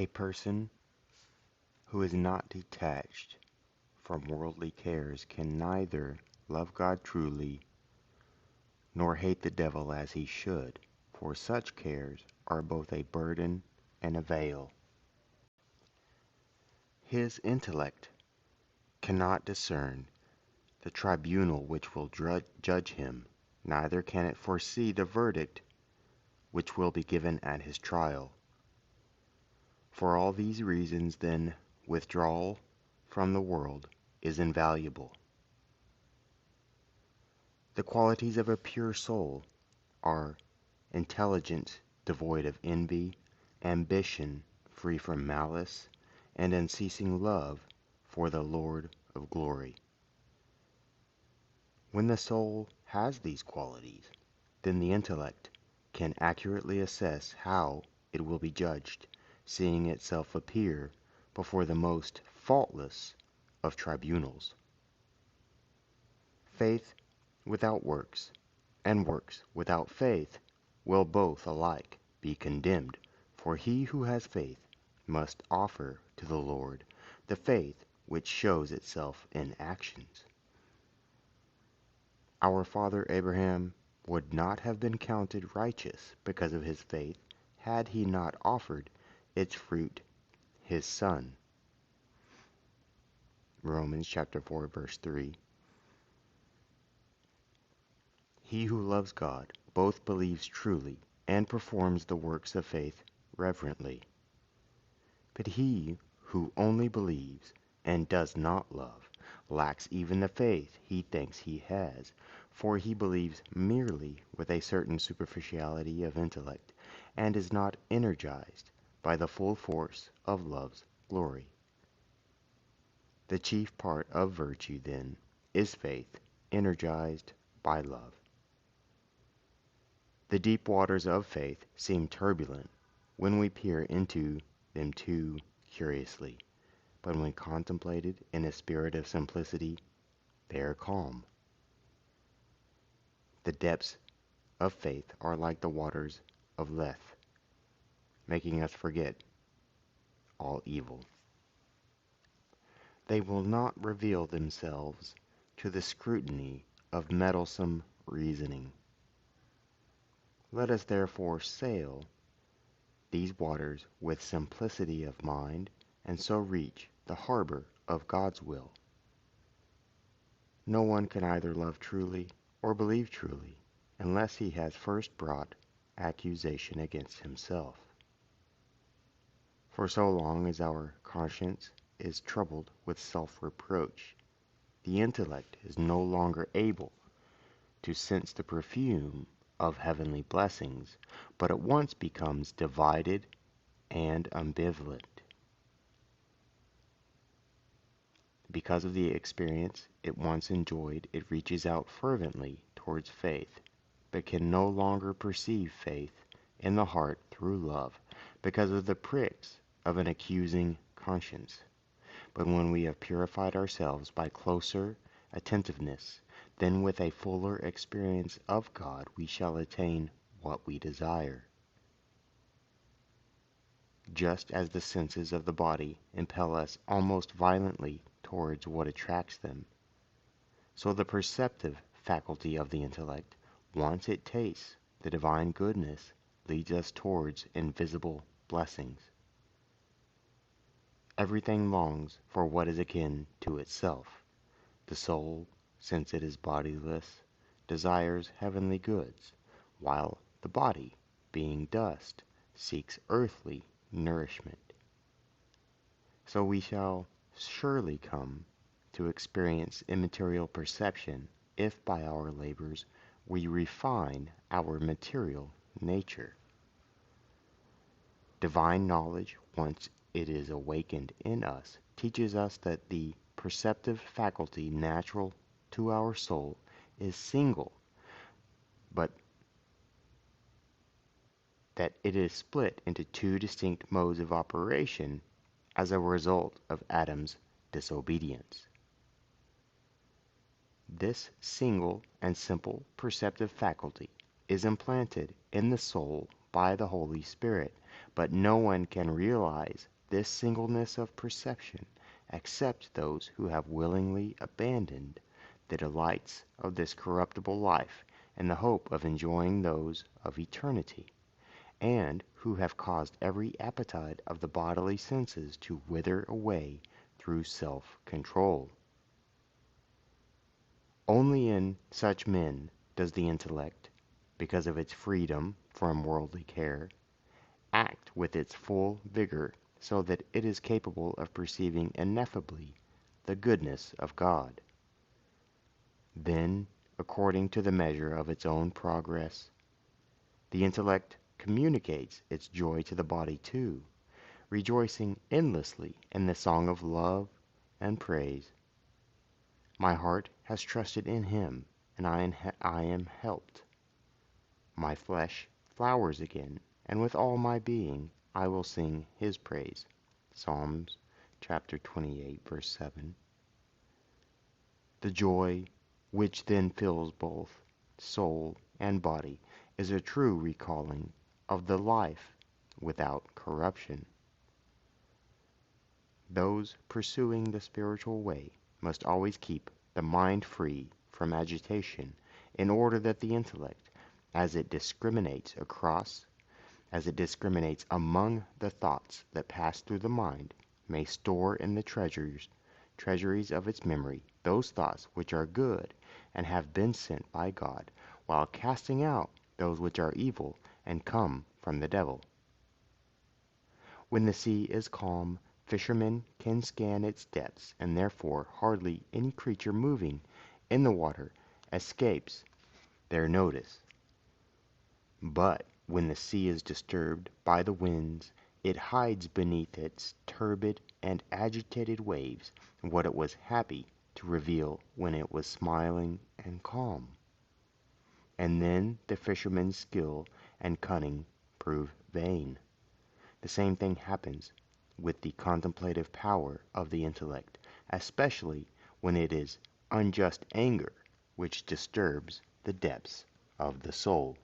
A person who is not detached from worldly cares can neither love God truly nor hate the devil as he should, for such cares are both a burden and a veil. His intellect cannot discern the tribunal which will judge him, neither can it foresee the verdict which will be given at his trial. For all these reasons, then, withdrawal from the world is invaluable. The qualities of a pure soul are intelligence devoid of envy, ambition free from malice, and unceasing love for the Lord of glory. When the soul has these qualities, then the intellect can accurately assess how it will be judged, seeing itself appear before the most faultless of tribunals. Faith without works, and works without faith, will both alike be condemned, for he who has faith must offer to the Lord the faith which shows itself in actions. Our father Abraham would not have been counted righteous because of his faith had he not offered its fruit, his son. Romans chapter 4, verse 3. He who loves God both believes truly and performs the works of faith reverently. But he who only believes and does not love lacks even the faith he thinks he has, for he believes merely with a certain superficiality of intellect, and is not energized by the full force of love's glory. The chief part of virtue, then, is faith, energized by love. The deep waters of faith seem turbulent when we peer into them too curiously, but when contemplated in a spirit of simplicity, they are calm. The depths of faith are like the waters of Lethe, making us forget all evil. They will not reveal themselves to the scrutiny of meddlesome reasoning. Let us therefore sail these waters with simplicity of mind, and so reach the harbor of God's will. No one can either love truly or believe truly unless he has first brought accusation against himself. For so long as our conscience is troubled with self-reproach, the intellect is no longer able to sense the perfume of heavenly blessings, but at once becomes divided and ambivalent. Because of the experience it once enjoyed, it reaches out fervently towards faith, but can no longer perceive faith in the heart through love because of the pricks of an accusing conscience. But when we have purified ourselves by closer attentiveness, then with a fuller experience of God we shall attain what we desire. Just as the senses of the body impel us almost violently towards what attracts them, so the perceptive faculty of the intellect, once it tastes the divine goodness, leads us towards invisible blessings. Everything longs for what is akin to itself. The soul, since it is bodiless, desires heavenly goods, while the body, being dust, seeks earthly nourishment. So we shall surely come to experience immaterial perception if by our labors we refine our material nature. Divine knowledge, once it is awakened in us, teaches us that the perceptive faculty natural to our soul is single, but that it is split into two distinct modes of operation as a result of Adam's disobedience. This single and simple perceptive faculty is implanted in the soul by the Holy Spirit, But no one can realize this singleness of perception except those who have willingly abandoned the delights of this corruptible life in the hope of enjoying those of eternity, and who have caused every appetite of the bodily senses to wither away through self-control. Only in such men does the intellect, because of its freedom from worldly care, act with its full vigor so that it is capable of perceiving ineffably the goodness of God. Then, according to the measure of its own progress, the intellect communicates its joy to the body too, rejoicing endlessly in the song of love and praise. My heart has trusted in him, and I am helped. My flesh flowers again, and with all my being I will sing his praise. Psalms chapter 28, verse 7. The joy which then fills both soul and body is a true recalling of the life without corruption. Those pursuing the spiritual way must always keep the mind free from agitation, in order that the intellect, as it discriminates among the thoughts that pass through the mind, may store in the treasuries of its memory those thoughts which are good and have been sent by God, while casting out those which are evil and come from the devil. When the sea is calm, fishermen can scan its depths, and therefore hardly any creature moving in the water escapes their notice. But when the sea is disturbed by the winds, it hides beneath its turbid and agitated waves what it was happy to reveal when it was smiling and calm. And then the fisherman's skill and cunning prove vain. The same thing happens with the contemplative power of the intellect, especially when it is unjust anger which disturbs the depths of the soul.